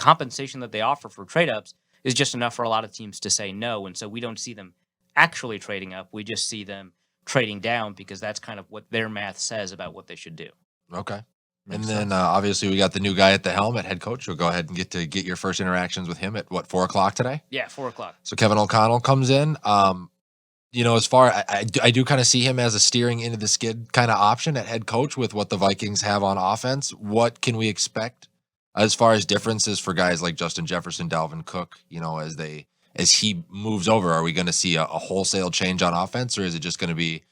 compensation that they offer for trade ups is just enough for a lot of teams to say no. And so we don't see them actually trading up. We just see them trading down because that's kind of what their math says about what they should do. Okay. And then obviously we got the new guy at the helm at head coach. You'll go ahead and get your first interactions with him at 4:00 today? Yeah, 4:00. So Kevin O'Connell comes in. As far I do kind of see him as a steering into the skid kind of option at head coach with what the Vikings have on offense. What can we expect as far as differences for guys like Justin Jefferson, Dalvin Cook, as he moves over? Are we going to see a wholesale change on offense, or is it just going to be,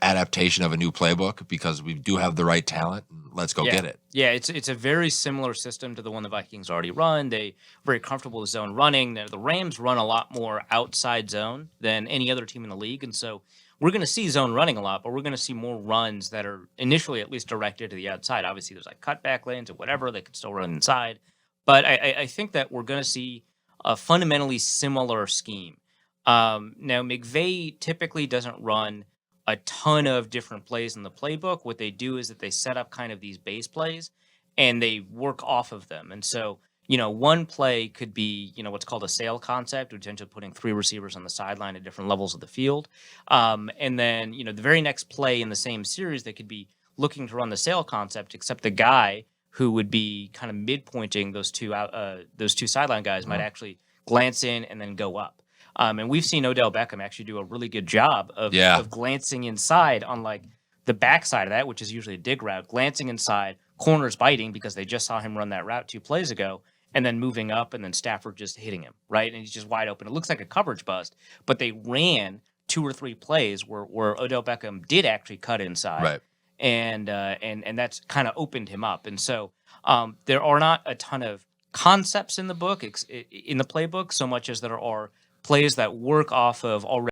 adaptation of a new playbook because we do have the right talent and let's go get it? Yeah, it's a very similar system to the one the Vikings already run. They very comfortable with zone running. The Rams run a lot more outside zone than any other team in the league. And so we're going to see zone running a lot, but we're going to see more runs that are initially at least directed to the outside. Obviously, there's like cutback lanes or whatever. They could still run inside. But I think that we're going to see a fundamentally similar scheme. Now, McVay typically doesn't run a ton of different plays in the playbook. What they do is that they set up kind of these base plays and they work off of them. And so, one play could be, what's called a sail concept, which ends up putting 3 receivers on the sideline at different levels of the field. And then, the very next play in the same series, they could be looking to run the sail concept, except the guy who would be kind of midpointing those two sideline guys might actually glance in and then go up. And we've seen Odell Beckham actually do a really good job of glancing inside on like the backside of that, which is usually a dig route, glancing inside, corners biting because they just saw him run that route 2 plays ago, and then moving up, and then Stafford just hitting him, right? And he's just wide open. It looks like a coverage bust, but they ran 2 or 3 plays where Odell Beckham did actually cut inside, right? And that's kind of opened him up. And so there are not a ton of concepts in the book, in the playbook, so much as there are plays that work off of already